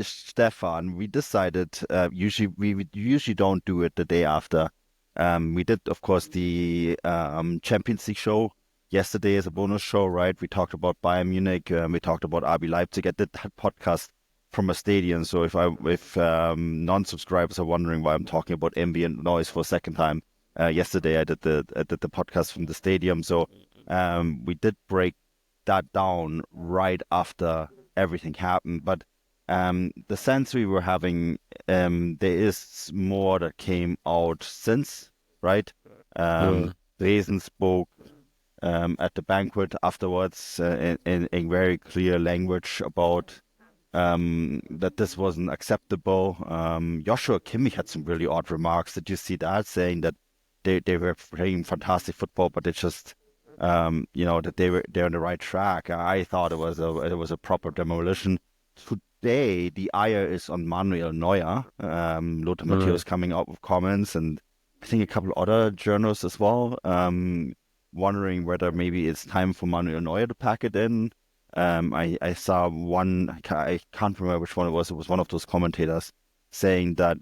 Stefan, we decided we usually don't do it the day after. We did, of course, the Champions League show yesterday as a bonus show, right? We talked about Bayern Munich, we talked about RB Leipzig. I did that podcast from a stadium. So if non-subscribers are wondering why I'm talking about ambient noise for a second time, yesterday I did the podcast from the stadium. So we did break that down right after everything happened. But the sense we were having, there is more that came out since, right? Mm. Dresden spoke at the banquet afterwards in very clear language about that this wasn't acceptable. Joshua Kimmich had some really odd remarks. Did you see that? Saying that they were playing fantastic football, but it's just that they're on the right track. I thought it was a proper demolition. Today the ire is on Manuel Neuer. Lothar Mm. Matthäus coming out with comments, and I think a couple other journalists as well, wondering whether maybe it's time for Manuel Neuer to pack it in. I saw one, I can't remember which one it was. It was one of those commentators saying that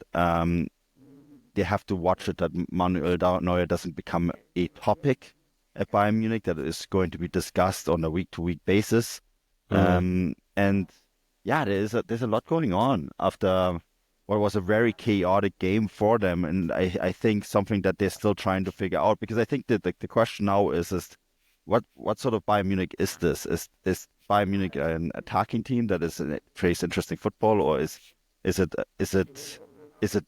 they have to watch it that Manuel Neuer doesn't become a topic at Bayern Munich, that is going to be discussed on a week-to-week basis. Mm. And yeah, there's a lot going on after what was a very chaotic game for them, and I think something that they're still trying to figure out, because I think that the question now is what sort of Bayern Munich is this? Is Bayern Munich an attacking team that plays interesting football, or is it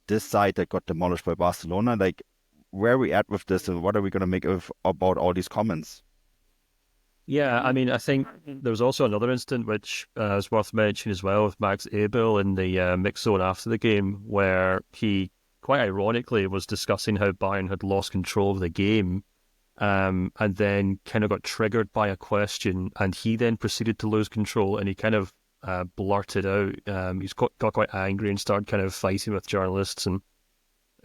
this side that got demolished by Barcelona? Like, where are we at with this, and what are we going to make about all these comments? Yeah, I mean, I think there was also another incident which is worth mentioning as well with Max Abel in the mix zone after the game, where he quite ironically was discussing how Bayern had lost control of the game, and then kind of got triggered by a question, and he then proceeded to lose control, and he kind of blurted out. He's got quite angry and started kind of fighting with journalists, and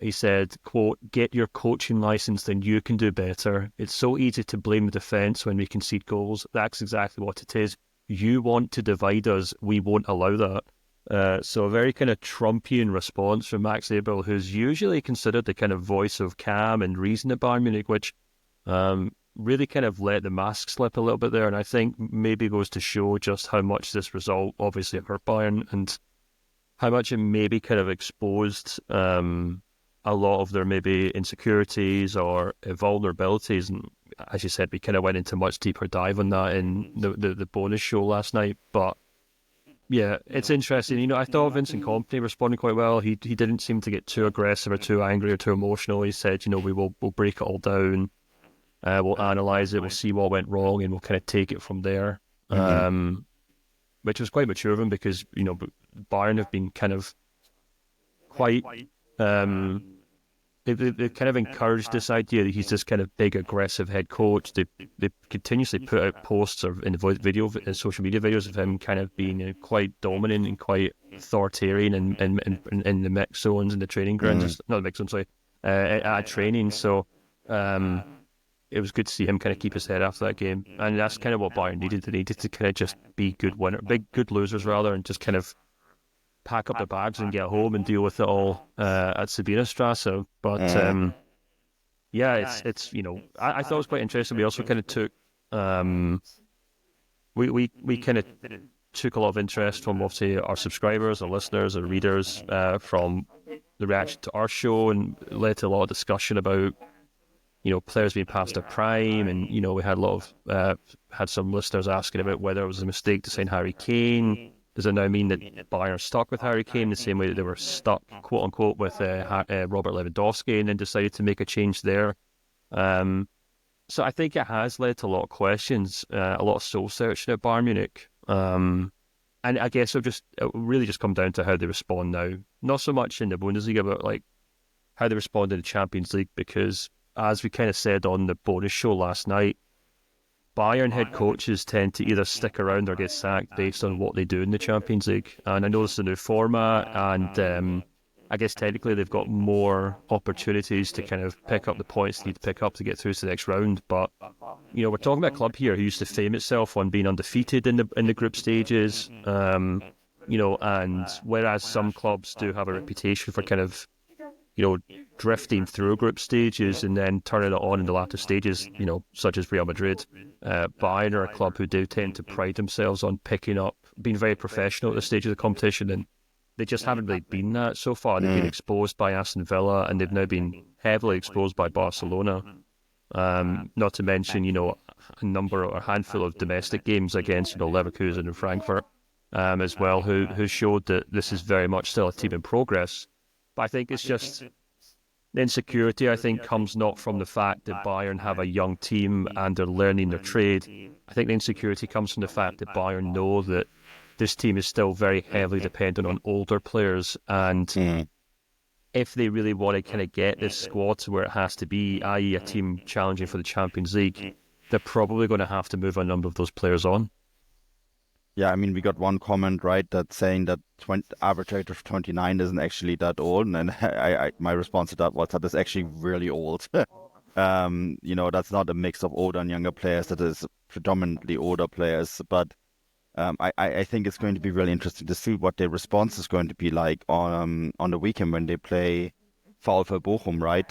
he said, quote, "Get your coaching license, then you can do better. It's so easy to blame the defence when we concede goals. That's exactly what it is. You want to divide us. We won't allow that." So a very kind of Trumpian response from Max Abel, who's usually considered the kind of voice of calm and reason at Bayern Munich, which really kind of let the mask slip a little bit there. And I think maybe goes to show just how much this result obviously hurt Bayern, and how much it maybe kind of exposed a lot of their maybe insecurities or vulnerabilities. And as you said, we kind of went into much deeper dive on that in the bonus show last night. But yeah, it's interesting. I thought Vincent Company responded quite well. He didn't seem to get too aggressive or too angry or too emotional. He said, we'll break it all down. We'll analyse it. We'll see what went wrong, and we'll kind of take it from there. Hmm. Which was quite mature of him, because Bayern have been kind of quite they kind of encouraged this idea that he's this kind of big aggressive head coach. They continuously put out posts or in the social media videos of him kind of being quite dominant and quite authoritarian in the mix zones and the training grounds. Not the mix zones, sorry, at training. So it was good to see him kind of keep his head after that game, and that's kind of what Bayern needed. They needed to kind of just be good losers rather, and just kind of pack up their bags and get home and deal with it all at Sabina Strasse. But yeah, it's I thought it was quite interesting. We also kind of took we kind of took a lot of interest from obviously our subscribers, our listeners, our readers from the reaction to our show, and led to a lot of discussion about players being past their prime, and we had a lot of had some listeners asking about whether it was a mistake to sign Harry Kane. Does it now mean that Bayern are stuck with Harry Kane the same way that they were stuck, quote unquote, with Robert Lewandowski, and then decided to make a change there? So I think it has led to a lot of questions, a lot of soul searching at Bayern Munich. And I guess it really just come down to how they respond now. Not so much in the Bundesliga, but like how they respond in the Champions League, because as we kind of said on the bonus show last night, Bayern head coaches tend to either stick around or get sacked based on what they do in the Champions League. And I know this is a new format, and I guess technically they've got more opportunities to kind of pick up the points they need to pick up to get through to the next round. But we're talking about a club here who used to fame itself on being undefeated in the group stages. And whereas some clubs do have a reputation for kind of, drifting through group stages and then turning it on in the latter stages, such as Real Madrid, Bayern are a club who do tend to pride themselves on picking up, being very professional at this stage of the competition, and they just haven't really been that so far. They've been exposed by Aston Villa, and they've now been heavily exposed by Barcelona. Not to mention, a number or a handful of domestic games against, Leverkusen and Frankfurt, as well, who showed that this is very much still a team in progress. But I think it's just the insecurity, I think, comes not from the fact that Bayern have a young team and they're learning their trade. I think the insecurity comes from the fact that Bayern know that this team is still very heavily dependent on older players, and if they really want to kind of get this squad to where it has to be, i.e. a team challenging for the Champions League, they're probably going to have to move a number of those players on. Yeah, I mean, we got one comment, right, that's saying that average age of 29 isn't actually that old. And my response to that was that it's actually really old. That's not a mix of older and younger players. That is predominantly older players. But I think it's going to be really interesting to see what their response is going to be like on the weekend when they play VfL Bochum, right?